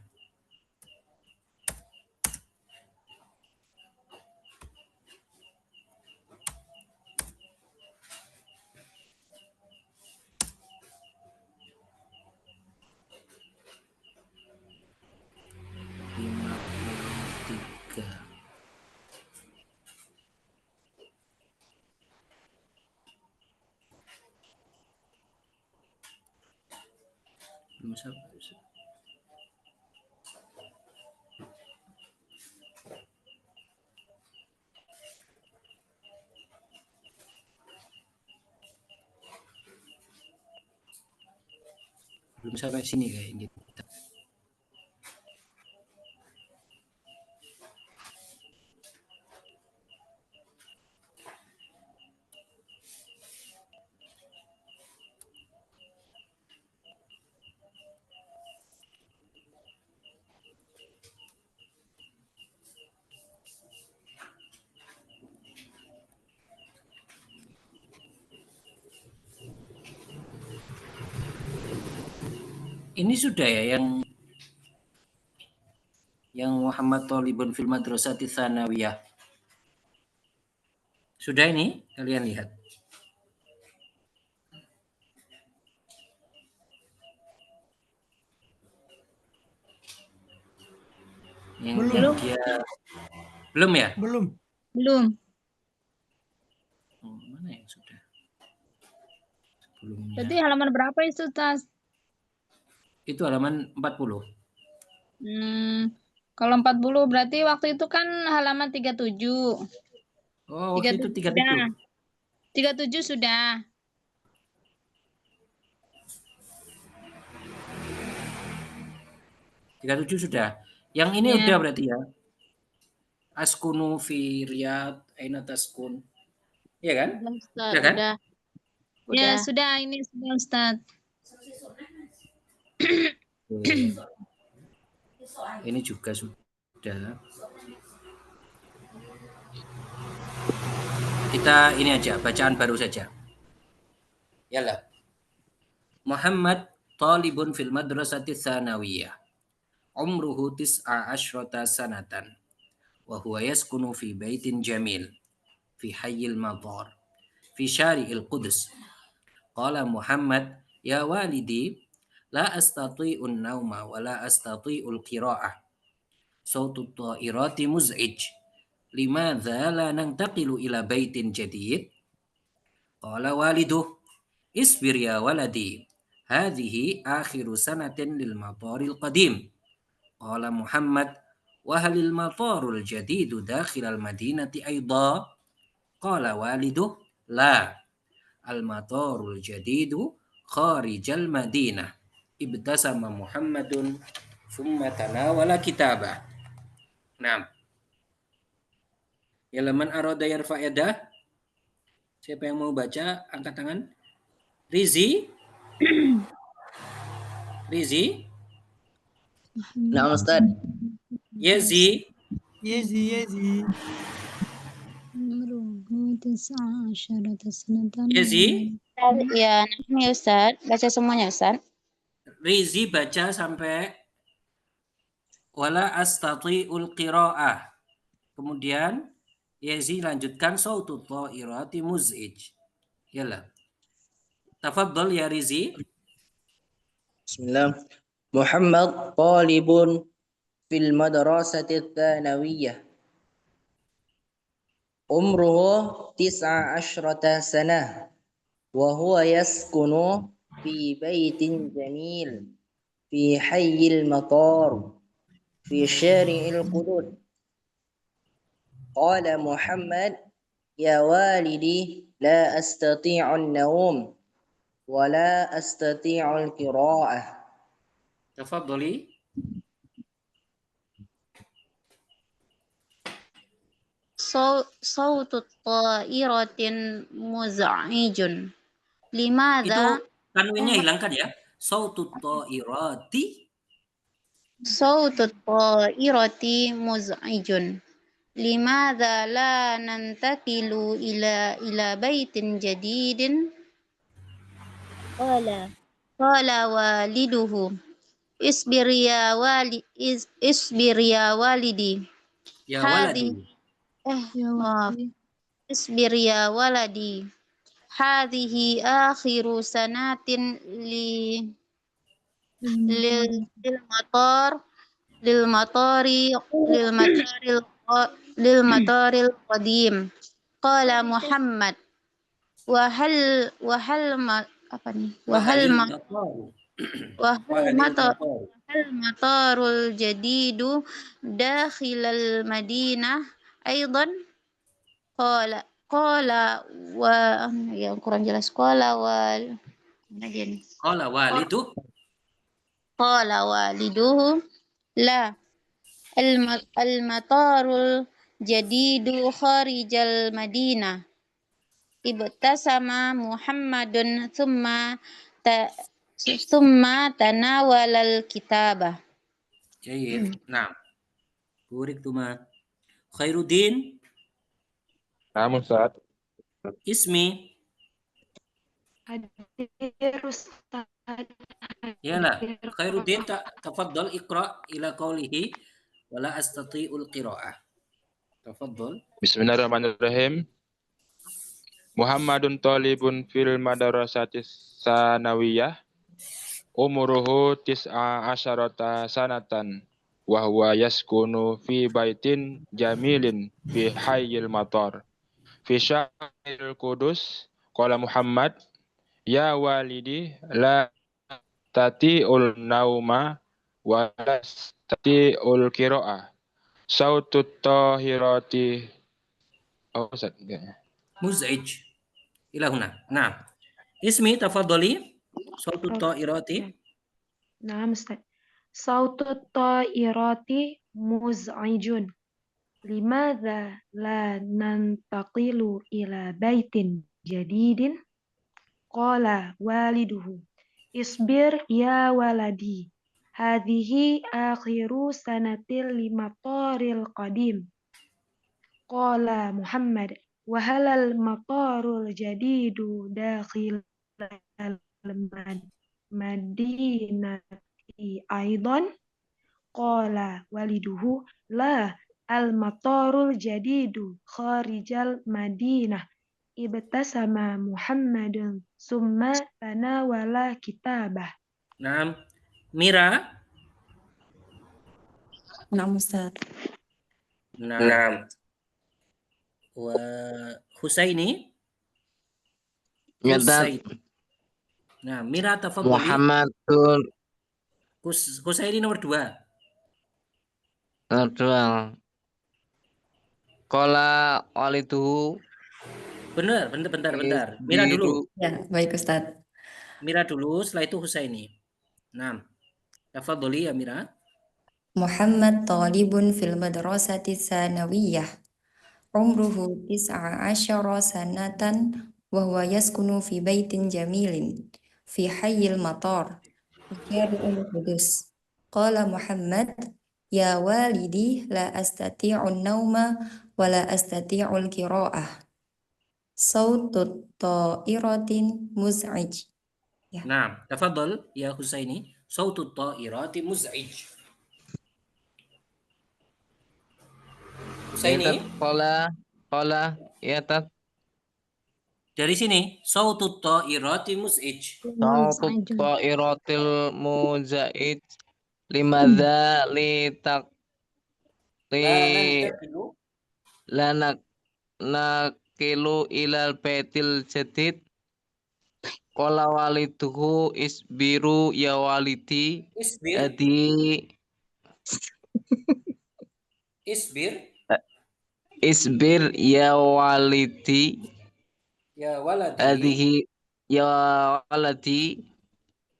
Belum sampai sini kayak gitu. Ini sudah ya yang Muhammad Thalibun fil Madrasati Tsanawiyah. Sudah ini kalian lihat. Belum. Belum ya? Belum. Mana yang sudah? Sebelumnya. Jadi halaman berapa itu, Tas? Itu halaman 40. Kalau 40 berarti waktu itu kan halaman 37. Oh, waktu itu 37. 37 sudah. Sudah. Yang ini Ya. udah berarti ya. Askunu fi Riyadh aina taskun. Iya kan? Ustaz, Udah kan? udah. Ya, sudah ini sudah Ustaz. Ini juga sudah. Kita ini aja, bacaan baru saja. Yalah. Muhammad talibun fil madrasati tsanawiyah. Umruhu 19 sanatan. Wa huwa yaskunu fi baitin jamil fi hayyil matar fi syari'il Qudus. Qala Muhammad, ya walidi, la astati'un nauma wa la astati'ul qira'ah. Sautu ta'irati muz'ij. Limadha la nantaqilu ila baitin jadid? Qala waliduh, isbir ya waladi. Hadhihi akhiru sanatin lil mataril qadim. Qala Muhammad, wa halil matarul jadidu dakhilal madinati aidha? Qala waliduh, la. Al matarul jadidu kharijal madinah. Ibtasama Muhammadun summa tanawala kitabah. Nah. Ya laman arada yarfa yadah. Siapa yang mau baca angkat tangan? Rizi? Rizi? Nah, Ustaz. Yezi? Yezi. Yezi? Ya, ini Ustaz. Baca semuanya Ustaz. Rizi baca sampai wala astati'ul qira'ah. Kemudian Yezi lanjutkan sautu ta'irati muz'ij. Yalah. Tafadhal ya Rizi. Bismillah. Muhammad talibun fil madrasati tsanawiyah. Umruhu 19 sanah. Wa huwa yaskunu fi baitin jamil fi hayyil matar fi syari'il Qudus. Qala Muhammad, ya walidi, la astati'u an-nawm wa la astati'u al-qira'ah. Tafadhali. Sautu ta'iratin muz'ijun. Limadha? Itu tanwinnya hilangkan ya. Sautu ta'irati. Sautu ta'irati muz'ijun. Limadha la nantakilu ila baitin jadidin? Qala waliduhu, isbir ya walidi. Ya waladi. Isbir ya waladi. Hadhihi akhiru sanatin lil mataril qadim. Qala Muhammad, wahal matarul jadidu dakhilal madinah aidan? Qala yang kurang jelas. Qala waliduhu, la. Al matarul jadidu kharijal madinah. Ibtasama Muhammadun thumma tanawalal kitabah. Jayid. Nah. Burik tuma. Khairuddin. Namun Ustaz. Ismi. Yalah. Khairuddin tafaddal iqra ila qawlihi wala astati'ul qira'ah. Tafaddal. Bismillahirrahmanirrahim. Muhammadun talibun fil madrasati tsanawiyah. Umuruhu 19 sanatan. Wa huwa yaskunu fi baitin jamilin fi hayyil matar. Fi syari'il Qudus. Qala Muhammad, ya walidi, la tati'ul nauma wa la tati'ul qira'ah. Sautut tahirati. Oh, Ustaz. Muz'ij. Ila huna. Nah. Ismi tafadhali. Sautut ta'irati. Naam, Ustaz. Sautut ta'irati muz'ijun. Limadha la nantaqilu ila baitin jadidin? Qala waliduhu. Isbir ya waladi. Hadhihi akhiru sanatil limataril qadim. Qala Muhammad. Wahalal matarul jadidu dakhil madinati aidan. Qala waliduhu la al-matarul jadidu kharijal madinah. Ibtasama Muhammadun summa tanawala kitabah. Nah, Mira. Naam, Ustaz. Nah. Wa Husaini. Husaini. Nah, Mira tafadhali. Muhammadun. Husaini nomor 2. Nomor 2. Qala waliduhu. Benar. Mira dulu. Ya, baik Ustaz. Mira dulu, setelah itu Husaini. Nah, tafadhali ya Mira. Muhammad talibun fil madrasati sanawiyah. Umruhu 19 sanatan wa huwa yaskunu fi baitin jamilin fi hayyil matar. Syari'ul Qudus. Qala Muhammad, ya walidi la astati'un nauma wa la astati'ul qira'ah. Sautut ta'iratin muz'ij. Ya. Nah, tafadhal ya Husaini. Sautut ta'irati muz'ij. Husaini. Qala ya tat. Dari sini, sautut ta'irati muz'ij. Sautut ta'iratil muz'ij. Limadha nakilu ilal baitil jadid. Qala waliduhu isbiru ya walidi. Isbir ya walidi. Ya waladi.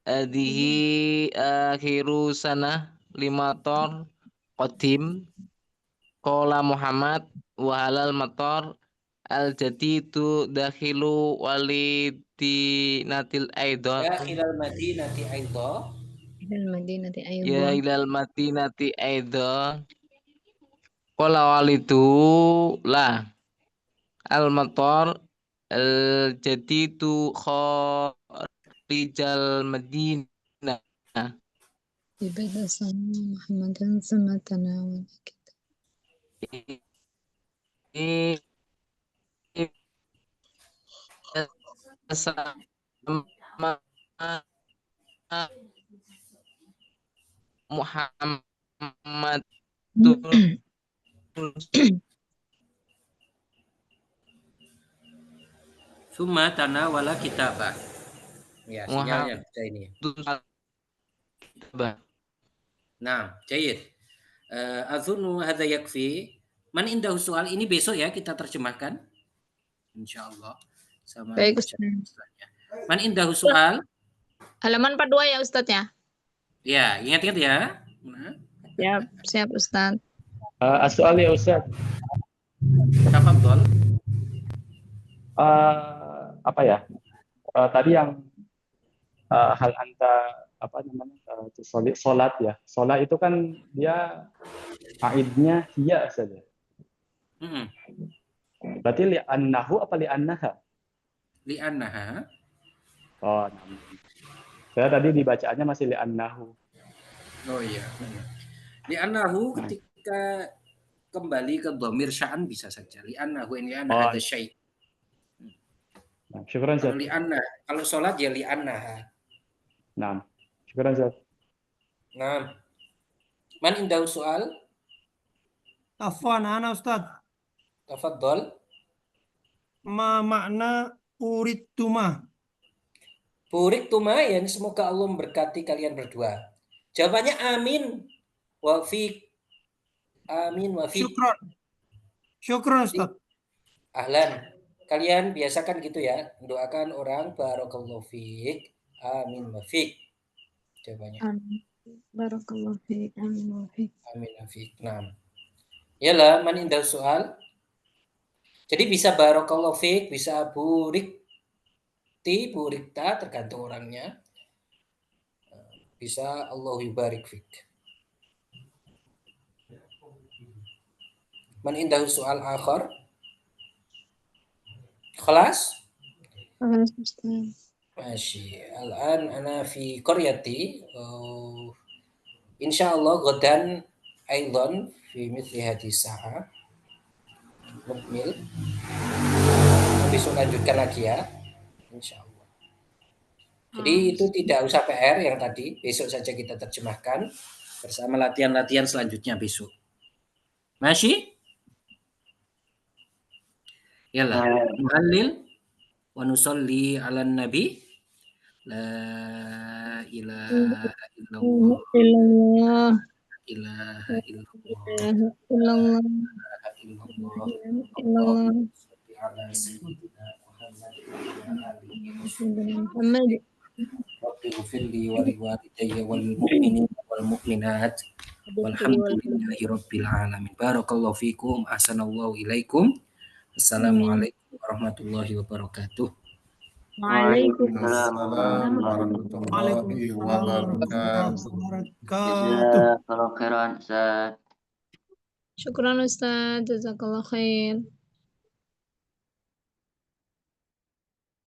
Adihi Akhiru sanah limator qadim. Qala Muhammad wa halal matar al jadidu dakhilu walidinatil aidan. Dakhilal madinati aidan. Ya ilal madinati aidan. Qala walidu la al matar al jadidu kharijal madinah. Ibtasama Muhammadan summa tanawala kitabah. Muhammad Summa tanawala kitabah. Ya, sinyalnya ini. Nah, jayid. Azunnu hadza yakfi. Man indahu soal ini besok ya kita terjemahkan. Insyaallah sama Baik, Ustaz. Man indahu soal. Halaman 42 ya Ustaz ya. Ya, ingat-ingat ya. Nah. Siap Ustaz. As-soal ya Ustaz. Tafadhol. Apa ya? Tadi yang hal anta apa namanya? Salat ya. Salat itu kan dia aidnya hiya saja. Berarti li'annahu apa li'annaha? Li'annaha. Oh, saya tadi dibacaannya masih li'annahu. Oh iya. Li'annahu ketika kembali ke dhamir sya'an bisa saja. Li'annahu in li'anna hadza syai'. Nah, syukran Zat. Kalau salat ya li'annaha. Nah, syukran Zat. Nah. Man indahu soal? Afwan, ana Ustaz. Tafadhol. Ma makna uridtuma? Uridtuma ya, semoga Allah memberkati kalian berdua. Jawabannya amin. wa fiik. Amin wa fiik. Syukron Ustaz. Ahlan. Kalian biasakan gitu ya, doakan orang barakallahu fiik, amin wa fiik. Jawabannya. Amin. Barakallahu fiik. Amin wa fiik. Amin wa fiik. Nah. Yalah, man indah soal. Jadi bisa barakallahu fiik, bisa burikti, burikta, tergantung orangnya. Bisa Allahu yubarik fiik. Man indah soal akhar. خلاص؟ خلاص أستاذ. ماشي. الآن أنا في قريتي إن شاء الله غدا أيضا في مثل هذه الساعة نكمل. Besok lanjutkan lagi ya, insya Allah. Jadi itu tidak usah PR yang tadi, besok saja kita terjemahkan bersama latihan-latihan selanjutnya besok. Masih? Yalah, nuhallil wa nusalli ala nabi la ilaha illallah ilaha illallah Muhammad Rabbi ghfirli wa liwalidayya wal mu'minina wal mu'minat walhamdulillahi rabbil alamin. Barakallahu fikum, ahsanallahu ilaikum. Assalamualaikum warahmatullahi wabarakatuh. Waalaikumsalam warahmatullahi wabarakatuh. Jazakallahu khairan Ustaz. Syukran Ustaz, jazakallah khair.